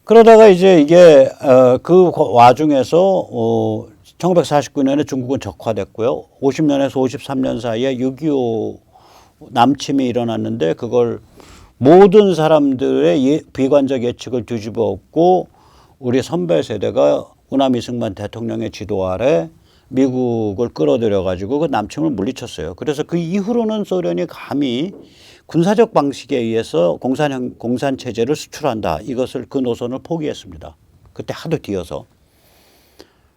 그러다가 이제 이게 그 와중에서 1949년에 중국은 적화됐고요. 50년에서 53년 사이에 6.25 남침이 일어났는데 그걸 모든 사람들의 비관적 예측을 뒤집어 엎고 우리 선배 세대가 우남 이승만 대통령의 지도 아래 미국을 끌어들여 가지고 그 남침을 물리쳤어요. 그래서 그 이후로는 소련이 감히 군사적 방식에 의해서 공산 체제를 수출한다. 이것을 그 노선을 포기했습니다. 그때 하도 뒤어서.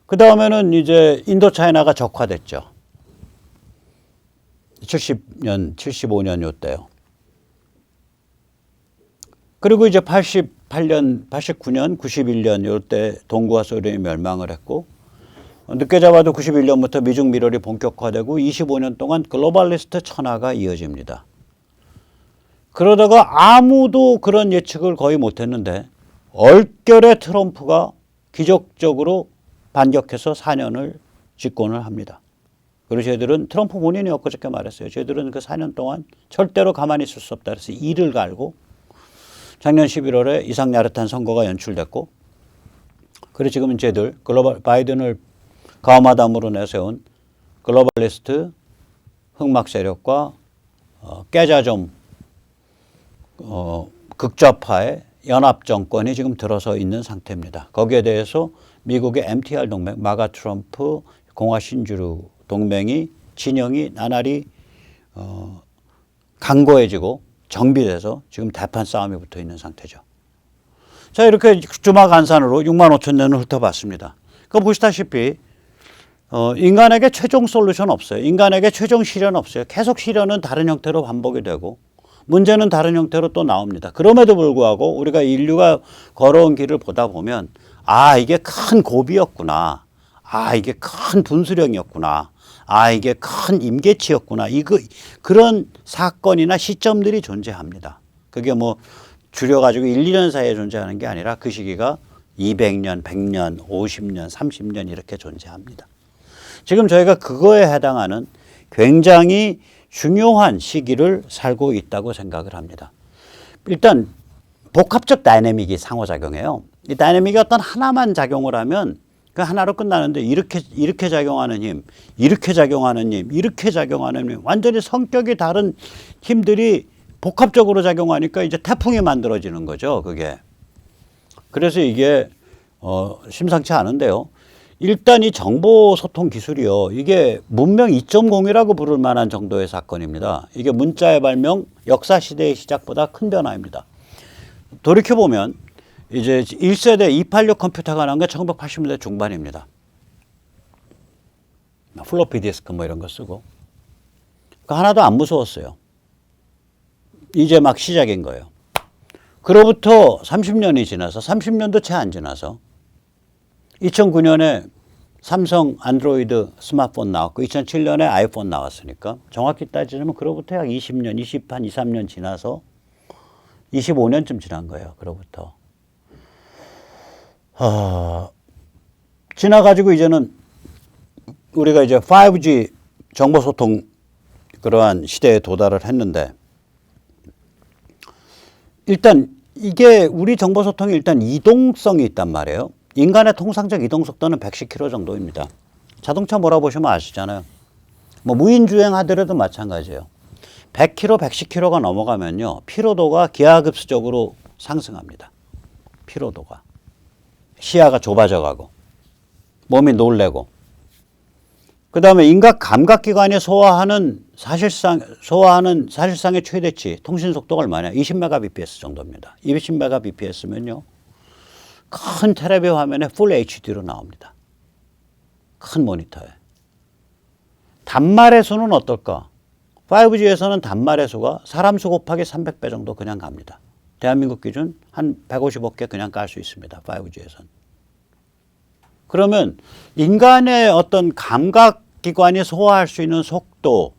그 다음에는 이제 인도 차이나가 적화됐죠. 70년, 75년 요때요. 그리고 이제 88년, 89년, 91년 요때 동구와 소련이 멸망을 했고 늦게 잡아도 91년부터 미중 밀월이 본격화되고 25년 동안 글로벌리스트 천하가 이어집니다. 그러다가 아무도 그런 예측을 거의 못했는데 얼결에 트럼프가 기적적으로 반격해서 4년을 집권을 합니다. 그리고 저희들은 트럼프 본인이 엊그저께 말했어요. 저희들은 그 4년 동안 절대로 가만히 있을 수 없다. 그래서 이를 갈고 작년 11월에 이상 야릇한 선거가 연출됐고 그리고 지금은 저희들 바이든을 가마담으로 내세운 글로벌리스트 흑막 세력과 깨자좀 극좌파의 연합 정권이 지금 들어서 있는 상태입니다. 거기에 대해서 미국의 MTR 동맹, 마가 트럼프, 공화 신주류 동맹이 진영이 나날이 강고해지고 정비돼서 지금 대판 싸움이 붙어 있는 상태죠. 자, 이렇게 주막 안산으로 6만 5천 년을 훑어봤습니다. 그 보시다시피 인간에게 최종 솔루션 없어요. 인간에게 최종 실현 없어요. 계속 실현은 다른 형태로 반복이 되고 문제는 다른 형태로 또 나옵니다. 그럼에도 불구하고 우리가 인류가 걸어온 길을 보다 보면 아, 이게 큰 고비였구나. 아, 이게 큰 분수령이었구나. 아, 이게 큰 임계치였구나. 그런 사건이나 시점들이 존재합니다. 그게 뭐 줄여가지고 1, 2년 사이에 존재하는 게 아니라 그 시기가 200년, 100년, 50년, 30년 이렇게 존재합니다. 지금 저희가 그거에 해당하는 굉장히 중요한 시기를 살고 있다고 생각을 합니다. 일단 복합적 다이내믹이 상호작용해요. 이 다이내믹이 어떤 하나만 작용을 하면 그 하나로 끝나는데 이렇게 작용하는 힘, 이렇게 작용하는 힘, 이렇게 작용하는 힘, 완전히 성격이 다른 힘들이 복합적으로 작용하니까 이제 태풍이 만들어지는 거죠, 그게. 그래서 이게 심상치 않은데요. 일단 이 정보소통 기술이요. 이게 문명 2.0이라고 부를 만한 정도의 사건입니다. 이게 문자의 발명, 역사시대의 시작보다 큰 변화입니다. 돌이켜보면 이제 1세대 286 컴퓨터가 나온 게 1980년대 중반입니다. 플로피 디스크 뭐 이런 거 쓰고. 그 하나도 안 무서웠어요. 이제 막 시작인 거예요. 그로부터 30년이 지나서 30년도 채 안 지나서 2009년에 삼성 안드로이드 스마트폰 나왔고 2007년에 아이폰 나왔으니까 정확히 따지면 그로부터 약 20년, 23년 지나서 25년쯤 지난 거예요. 그로부터. 지나가지고 이제는 우리가 이제 5G 정보소통 그러한 시대에 도달을 했는데 일단 이게 우리 정보소통이 일단 이동성이 있단 말이에요. 인간의 통상적 이동 속도는 110km 정도입니다. 자동차 몰아보시면 아시잖아요. 뭐 무인주행 하더라도 마찬가지예요. 100km, 110km가 넘어가면요. 피로도가 기하급수적으로 상승합니다. 피로도가. 시야가 좁아져 몸이 놀래고. 그 다음에 인각 감각기관이 소화하는 사실상의 최대치 통신 속도가 얼마냐? 20mbps 정도입니다. 20mbps면요. 큰 테레비 화면에 풀 HD로 나옵니다. 큰 모니터에. 단말의 수는 어떨까? 5G에서는 단말의 수가 사람 수 곱하기 300배 정도 그냥 갑니다. 대한민국 기준 한 155개 그냥 깔 수 있습니다. 5G에서는. 그러면 인간의 어떤 감각기관이 소화할 수 있는 속도,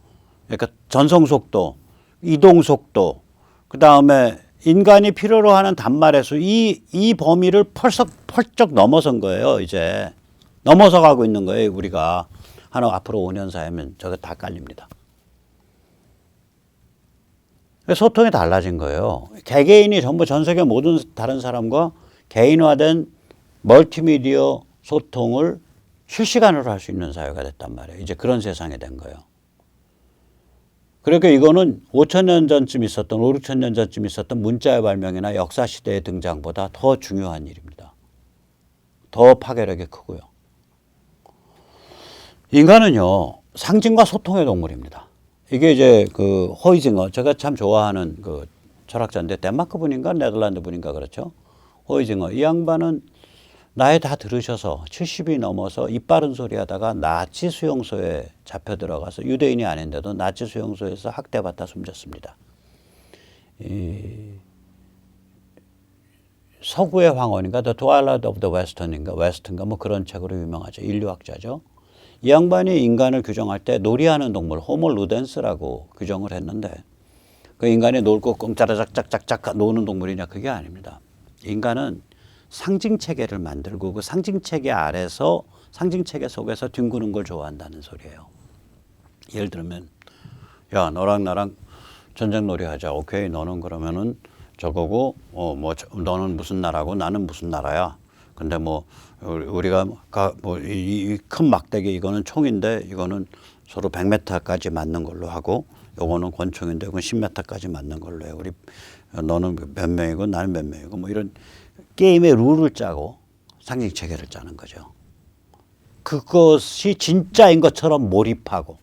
그러니까 전송 속도, 이동 속도, 그 다음에 인간이 필요로 하는 단말의 수, 이 범위를 펄쩍 넘어선 거예요, 이제. 넘어서 가고 있는 거예요, 우리가. 앞으로 5년 사이면 저게 다 깔립니다. 소통이 달라진 거예요. 개개인이 전부 전 세계 모든 다른 사람과 개인화된 멀티미디어 소통을 실시간으로 할 수 있는 사회가 됐단 말이에요. 이제 그런 세상이 된 거예요. 그러니까 이거는 5,000년 전쯤 있었던 5, 6,000년 전쯤 있었던 문자의 발명이나 역사시대의 등장보다 더 중요한 일입니다. 더 파괴력이 크고요. 인간은요, 상징과 소통의 동물입니다. 이게 이제 그 호이징어, 제가 참 좋아하는 그 철학자인데 덴마크 분인가 네덜란드 분인가 그렇죠. 호이징어. 이 양반은 나이 다 들으셔서 70이 넘어서 입 바른 소리 하다가 나치 수용소에 잡혀 들어가서 유대인이 아닌데도 나치 수용소에서 학대받다 숨졌습니다. 이 서구의 황혼인가 The Twilight of the Western인가 웨스턴가 뭐 그런 책으로 유명하죠. 인류학자죠. 이 양반이 인간을 규정할 때 놀이하는 동물 호모 루덴스라고 규정을 했는데 그 인간이 놀고 꽁짜라작작작작 노는 동물이냐 그게 아닙니다. 인간은 상징체계를 만들고 그 상징체계 아래서 상징체계 속에서 뒹구는 걸 좋아한다는 소리예요. 예를 들면 야 너랑 나랑 전쟁놀이 하자. 오케이 너는 그러면은 저거고 뭐 너는 무슨 나라고 나는 무슨 나라야. 근데 뭐 우리가 뭐 이 큰 막대기 이거는 총인데 이거는 서로 100m까지 맞는 걸로 하고 요거는 권총인데 이건 10m까지 맞는 걸로 해. 우리 너는 몇 명이고 나는 몇 명이고 뭐 이런 게임의 룰을 짜고 상징 체계를 짜는 거죠. 그것이 진짜인 것처럼 몰입하고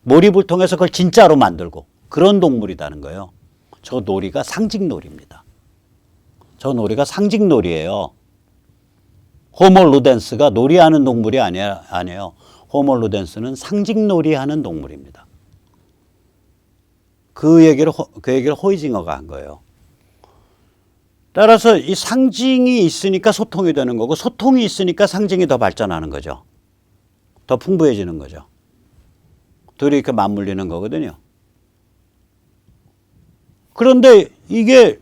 몰입을 통해서 그걸 진짜로 만들고 그런 동물이라는 거예요. 저 놀이가 상징놀이입니다. 저 놀이가 상징놀이에요. 호모 루덴스가 놀이하는 동물이 아니에요. 호모 루덴스는 상징놀이하는 동물입니다. 그 얘기를 호이징어가 한 거예요. 따라서 이 상징이 있으니까 소통이 되는 거고 소통이 있으니까 상징이 더 발전하는 거죠. 더 풍부해지는 거죠. 둘이 이렇게 맞물리는 거거든요. 그런데 이게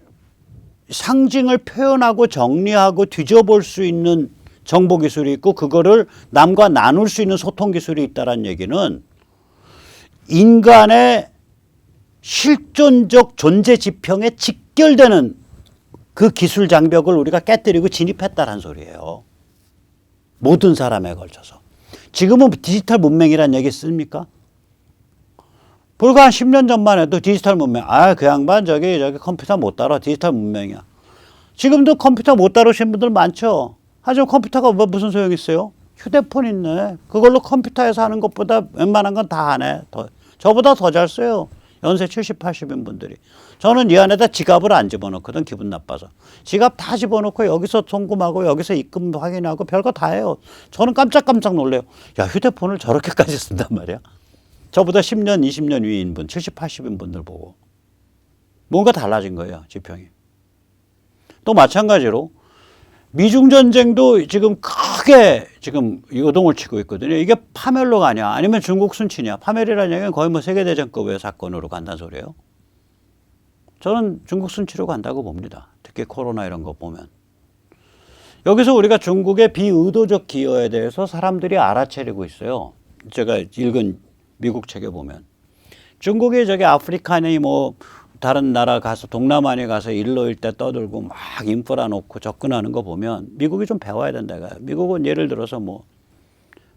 상징을 표현하고 정리하고 뒤져볼 수 있는 정보 기술이 있고 그거를 남과 나눌 수 있는 소통 기술이 있다는 얘기는 인간의 실존적 존재 지평에 직결되는 그 기술 장벽을 우리가 깨뜨리고 진입했다는 소리예요. 모든 사람에 걸쳐서. 지금은 디지털 문명이라는 얘기 씁니까? 불과 한 10년 전만 해도 디지털 문명. 그 양반 저기 컴퓨터 못 다뤄. 디지털 문명이야. 지금도 컴퓨터 못 다루시는 분들 많죠. 하지만 컴퓨터가 무슨 소용이 있어요? 휴대폰 있네. 그걸로 컴퓨터에서 하는 것보다 웬만한 건 다 하네. 저보다 더 잘 써요. 연세 70, 80인 분들이. 저는 이 안에다 지갑을 안 집어넣거든. 기분 나빠서. 지갑 다 집어넣고 여기서 송금하고 여기서 입금 확인하고 별거 다 해요. 저는 깜짝깜짝 놀래요. 야, 휴대폰을 저렇게까지 쓴단 말이야. 저보다 10년, 20년 위인 분, 70, 80인 분들 보고. 뭔가 달라진 거예요. 지평이. 또 마찬가지로 미중 전쟁도 지금 크게 지금 요동을 치고 있거든요. 이게 파멸로가 아니야. 아니면 중국 순치냐. 파멸이라는 얘기는 거의 뭐 세계대전급의 사건으로 간다는 소리예요. 저는 중국 순치로 간다고 봅니다. 특히 코로나 이런 거 보면. 여기서 우리가 중국의 비의도적 기여에 대해서 사람들이 알아채리고 있어요. 제가 읽은 미국 책에 보면. 중국이 저기 아프리카니 뭐 다른 나라 가서 동남아에 가서 일로 일대 떠들고 막 인프라 놓고 접근하는 거 보면 미국이 좀 배워야 된다. 미국은 예를 들어서 뭐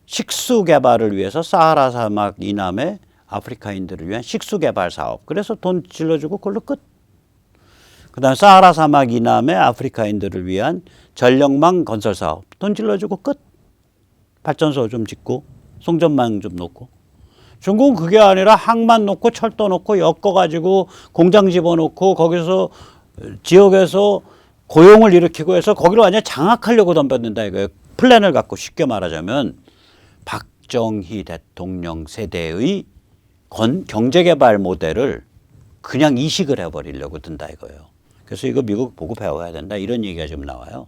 식수 개발을 위해서 사하라 사막 이남의 아프리카인들을 위한 식수 개발 사업. 그래서 돈 질러주고 그걸로 끝. 그다음 사하라 사막 이남의 아프리카인들을 위한 전력망 건설 사업. 돈 질러주고 끝. 발전소 좀 짓고 송전망 좀 놓고. 중국은 그게 아니라 항만 놓고 철도 놓고 엮어가지고 공장 집어넣고 거기서 지역에서 고용을 일으키고 해서 거기를 완전히 장악하려고 덤볐는다 이거예요. 플랜을 갖고 쉽게 말하자면 박정희 대통령 세대의 경제개발 모델을 그냥 이식을 해버리려고 든다 이거예요. 그래서 이거 미국 보고 배워야 된다 이런 얘기가 지금 나와요.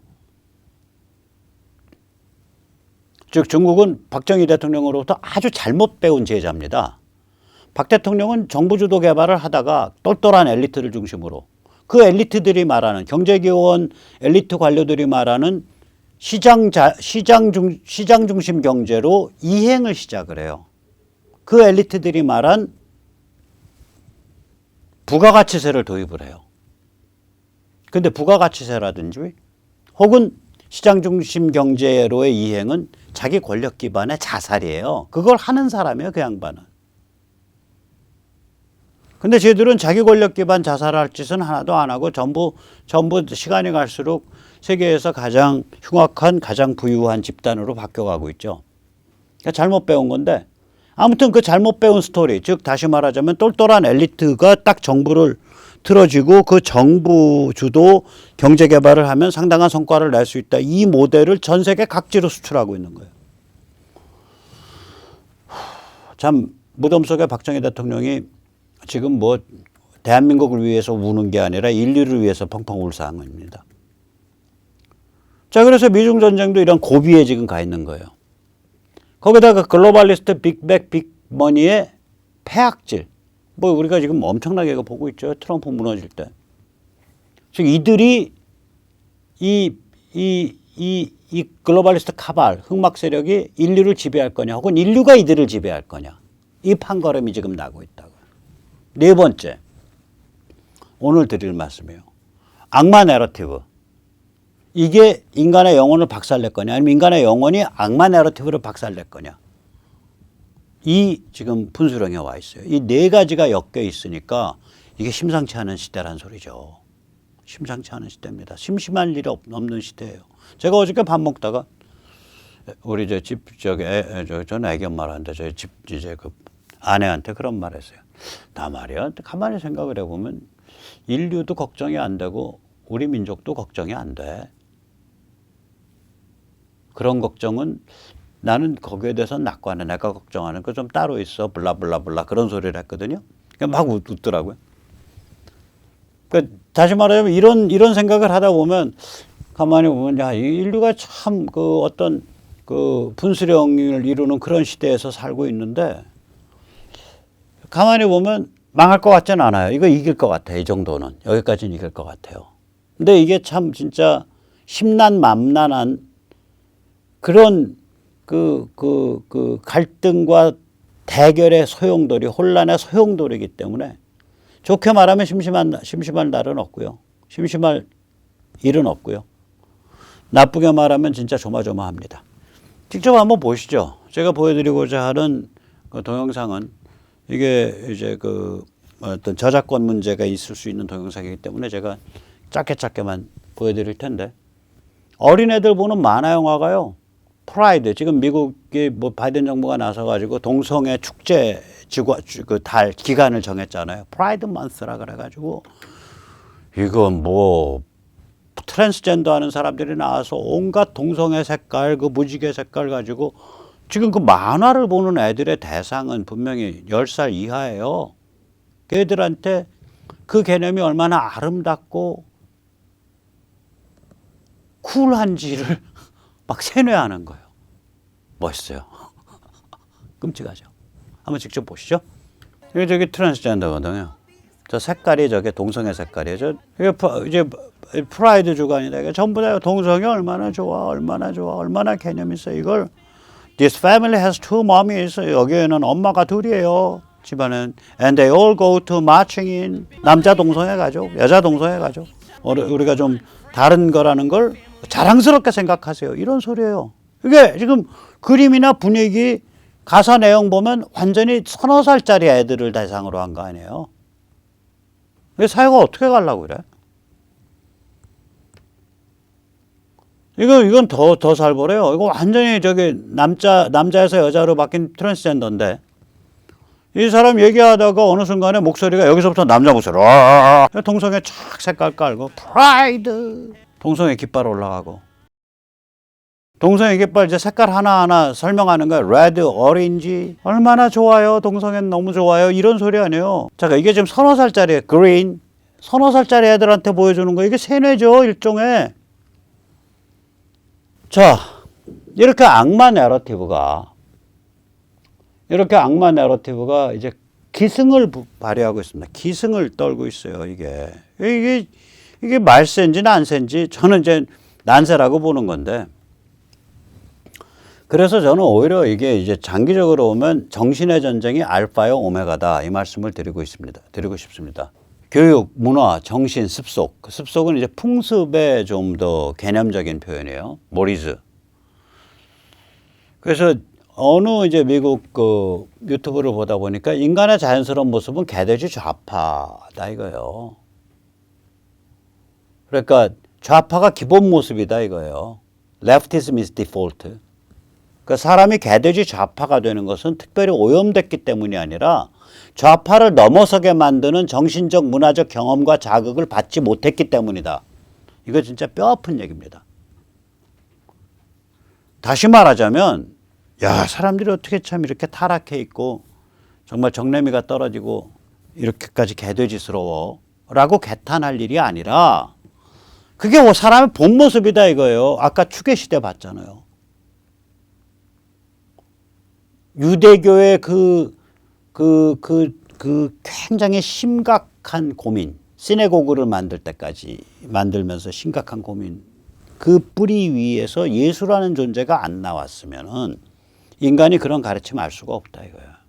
즉 중국은 박정희 대통령으로부터 아주 잘못 배운 제자입니다. 박 대통령은 정부 주도 개발을 하다가 똘똘한 엘리트를 중심으로 그 엘리트들이 말하는 경제기원 엘리트 관료들이 말하는 시장 중심 경제로 이행을 시작을 해요. 그 엘리트들이 말한 부가가치세를 도입을 해요. 근데 부가가치세라든지 혹은 시장 중심 경제로의 이행은 자기 권력 기반의 자살이에요. 그걸 하는 사람이에요, 그 양반은. 근데 쟤들은 자기 권력 기반 자살할 짓은 하나도 안 하고 전부 시간이 갈수록 세계에서 가장 흉악한, 가장 부유한 집단으로 바뀌어가고 있죠. 그러니까 잘못 배운 건데, 아무튼 그 잘못 배운 스토리, 즉 다시 말하자면 똘똘한 엘리트가 딱 정부를 틀어지고 그 정부 주도 경제 개발을 하면 상당한 성과를 낼 수 있다. 이 모델을 전 세계 각지로 수출하고 있는 거예요. 참 무덤 속에 박정희 대통령이 지금 뭐 대한민국을 위해서 우는 게 아니라 인류를 위해서 펑펑 울 상황입니다. 자, 그래서 미중 전쟁도 이런 고비에 지금 가 있는 거예요. 거기다가 글로벌리스트 빅백 빅머니의 폐악질. 뭐 우리가 지금 엄청나게 보고 있죠. 트럼프 무너질 때. 즉 이들이 이 글로벌리스트 카발, 흑막 세력이 인류를 지배할 거냐, 혹은 인류가 이들을 지배할 거냐. 이 판가름이 지금 나고 있다고요. 네 번째, 오늘 드릴 말씀이에요. 악마 내러티브. 이게 인간의 영혼을 박살낼 거냐, 아니면 인간의 영혼이 악마 내러티브를 박살낼 거냐. 이 지금 분수령에 와 있어요. 이 네 가지가 엮여 있으니까 이게 심상치 않은 시대란 소리죠. 심상치 않은 시대입니다. 심심할 일이 없는 시대예요. 제가 어저께 밥 먹다가 우리 저는 애기 엄마를 하는데 저희 집 이제 그 아내한테 그런 말 했어요. 나 말이야. 가만히 생각을 해보면 인류도 걱정이 안 되고 우리 민족도 걱정이 안 돼. 그런 걱정은 나는 거기에 대해서 낙관해. 내가 걱정하는 거 좀 따로 있어. 블라블라블라 그런 소리를 했거든요. 막 웃더라고요. 그러니까 다시 말하자면 이런 생각을 하다 보면 가만히 보면 야, 인류가 참 그 어떤 그 분수령을 이루는 그런 시대에서 살고 있는데 가만히 보면 망할 것 같지는 않아요. 이거 이길 것 같아. 이 정도는. 여기까지는 이길 것 같아요. 근데 이게 참 진짜 심란만란한 그런 그 갈등과 대결의 소용돌이, 혼란의 소용돌이기 때문에 좋게 말하면 심심할 날은 없고요. 심심할 일은 없고요. 나쁘게 말하면 진짜 조마조마합니다. 직접 한번 보시죠. 제가 보여드리고자 하는 그 동영상은 이게 이제 그 어떤 저작권 문제가 있을 수 있는 동영상이기 때문에 제가 짧게만 보여드릴 텐데 어린애들 보는 만화 영화가요. 프라이드 지금 미국이 뭐 바이든 정부가 나서가지고 동성애 축제 그 달 기간을 정했잖아요. 프라이드 먼스라 그래가지고 이건 뭐 트랜스젠더 하는 사람들이 나와서 온갖 동성애 색깔 그 무지개 색깔 가지고 지금 그 만화를 보는 애들의 대상은 분명히 10살 이하예요. 걔들한테 그 개념이 얼마나 아름답고 쿨한지를 막 세뇌하는 거예요. 멋있어요. 끔찍하죠. 한번 직접 보시죠. 이게 저기 트랜스젠더거든요. 저 색깔이 저게 동성애 색깔이에요. 이게 이제 프라이드 주간이다. 이게 전부 다 동성애 얼마나 좋아, 얼마나 개념 있어. 이걸 This family has two mommies. 여기에는 엄마가 둘이에요. 집안은 and they all go to marching in. 남자 동성애 가족, 여자 동성애 가족. 우리가 좀 다른 거라는 걸 자랑스럽게 생각하세요. 이런 소리예요. 이게 지금 그림이나 분위기, 가사 내용 보면 완전히 서너 살짜리 애들을 대상으로 한 거 아니에요. 사회가 어떻게 가려고 그래? 이건 더 살벌해요. 이거 완전히 저기 남자에서 여자로 바뀐 트랜스젠더인데 이 사람 얘기하다가 어느 순간에 목소리가 여기서부터 남자 목소리 동성애 착 색깔 깔고 프라이드 동성애 깃발 올라가고 동성애 깃발 이제 색깔 하나하나 설명하는 거야. 레드, 오렌지 얼마나 좋아요. 동성애는 너무 좋아요. 이런 소리 아니에요. 잠깐 이게 지금 서너 살짜리 그린 서너 살짜리 애들한테 보여주는 거 이게 세뇌죠. 일종의. 자, 이렇게 악마 내러티브가 이제 기승을 발휘하고 있습니다. 기승을 떨고 있어요. 이게 말세인지 난세인지 저는 이제 난세라고 보는 건데 그래서 저는 오히려 이게 이제 장기적으로 보면 정신의 전쟁이 알파요 오메가다 이 말씀을 드리고 싶습니다. 교육, 문화, 정신, 습속. 습속은 이제 풍습의 좀 더 개념적인 표현이에요. 모리즈. 그래서 어느 이제 미국 그 유튜브를 보다 보니까 인간의 자연스러운 모습은 개돼지 좌파다 이거예요. 그러니까 좌파가 기본 모습이다 이거예요. Leftism is default. 그러니까 사람이 개돼지 좌파가 되는 것은 특별히 오염됐기 때문이 아니라 좌파를 넘어서게 만드는 정신적 문화적 경험과 자극을 받지 못했기 때문이다. 이거 진짜 뼈아픈 얘기입니다. 다시 말하자면 야, 사람들이 어떻게 참 이렇게 타락해 있고 정말 정내미가 떨어지고 이렇게까지 개돼지스러워 라고 개탄할 일이 아니라 그게 사람의 본 모습이다 이거예요. 아까 추계시대 봤잖아요. 유대교의 그 굉장히 심각한 고민, 시네고그를 만들 때까지 만들면서 심각한 고민, 그 뿌리 위에서 예수라는 존재가 안 나왔으면은 인간이 그런 가르침을 알 수가 없다 이거야.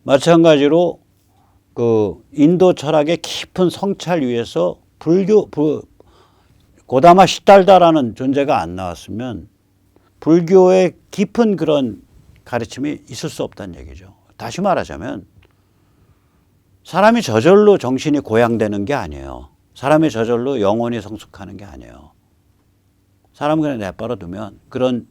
마찬가지로 그 인도 철학의 깊은 성찰 위에서 고다마 시달다라는 존재가 안 나왔으면 불교의 깊은 그런 가르침이 있을 수 없다는 얘기죠. 다시 말하자면 사람이 저절로 정신이 고양되는 게 아니에요. 사람이 저절로 영혼이 성숙하는 게 아니에요. 사람을 그냥 내버려 두면 그런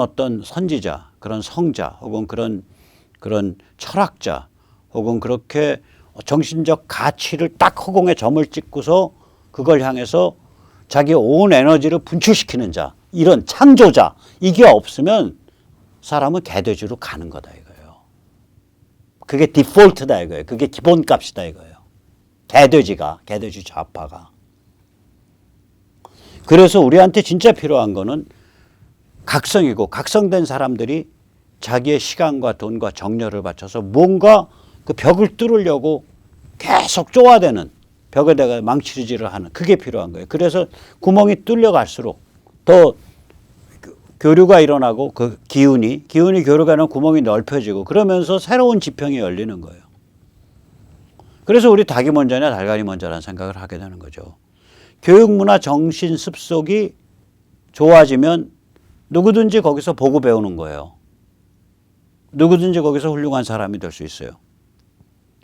어떤 선지자, 그런 성자, 혹은 그런 철학자, 혹은 그렇게 정신적 가치를 딱 허공에 점을 찍고서 그걸 향해서 자기 온 에너지를 분출시키는 자, 이런 창조자, 이게 없으면 사람은 개돼지로 가는 거다 이거예요. 그게 디폴트다 이거예요. 그게 기본값이다 이거예요. 개돼지 좌파가. 그래서 우리한테 진짜 필요한 거는 각성이고, 각성된 사람들이 자기의 시간과 돈과 정열을 바쳐서 뭔가 그 벽을 뚫으려고 계속 쪼아대는, 벽에다가 망치질을 하는, 그게 필요한 거예요. 그래서 구멍이 뚫려갈수록 더 교류가 일어나고 그 기운이 교류가 일어나면 구멍이 넓혀지고 그러면서 새로운 지평이 열리는 거예요. 그래서 우리 닭이 먼저냐 달걀이 먼저라는 생각을 하게 되는 거죠. 교육, 문화, 정신, 습속이 좋아지면 누구든지 거기서 보고 배우는 거예요. 누구든지 거기서 훌륭한 사람이 될 수 있어요.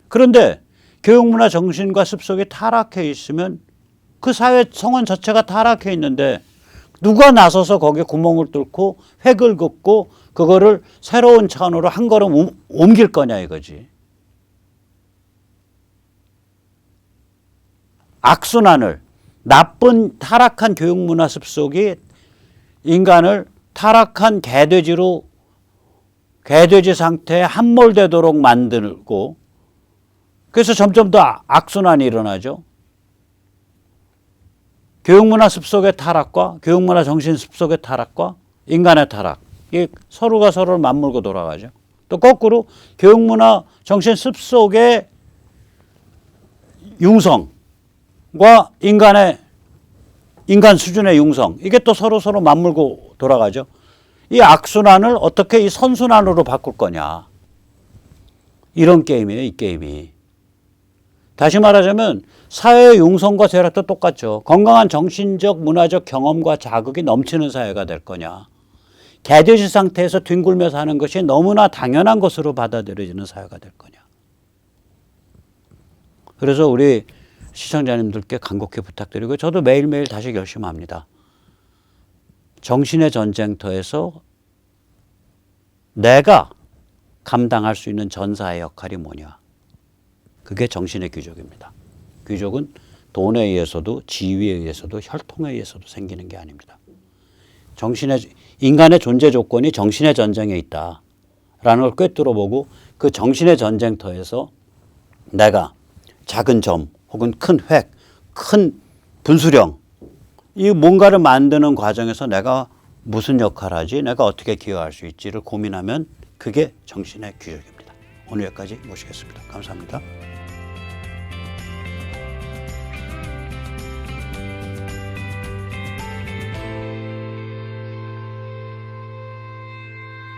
그런데 교육, 문화, 정신과 습속이 타락해 있으면 그 사회 성원 자체가 타락해 있는데 누가 나서서 거기에 구멍을 뚫고 획을 긋고 그거를 새로운 차원으로 한 걸음 옮길 거냐 이거지. 악순환을, 나쁜 타락한 교육, 문화, 습속이 인간을 타락한 개돼지 상태에 함몰되도록 만들고, 그래서 점점 더 악순환이 일어나죠. 교육문화 습속의 타락과 교육문화 정신 습속의 타락과 인간의 타락, 이게 서로가 서로를 맞물고 돌아가죠. 또 거꾸로 교육문화 정신 습속의 융성과 인간 수준의 융성, 이게 또 서로 맞물고 돌아가죠. 이 악순환을 어떻게 이 선순환으로 바꿀 거냐, 이런 게임이에요. 이 게임이. 다시 말하자면 사회의 융성과 쇠락도 똑같죠. 건강한 정신적 문화적 경험과 자극이 넘치는 사회가 될 거냐, 개돼지 상태에서 뒹굴며 사는 것이 너무나 당연한 것으로 받아들여지는 사회가 될 거냐. 그래서 우리 시청자님들께 간곡히 부탁드리고, 저도 매일매일 다시 결심합니다. 정신의 전쟁터에서 내가 감당할 수 있는 전사의 역할이 뭐냐. 그게 정신의 귀족입니다. 귀족은 돈에 의해서도 지위에 의해서도 혈통에 의해서도 생기는 게 아닙니다. 인간의 존재 조건이 정신의 전쟁에 있다라는 걸 꿰뚫어보고 그 정신의 전쟁터에서 내가 작은 점 혹은 큰 획, 큰 분수령, 이 뭔가를 만드는 과정에서 내가 무슨 역할을 하지, 내가 어떻게 기여할 수 있지를 고민하면 그게 정신의 귀족입니다. 오늘 여기까지 모시겠습니다. 감사합니다.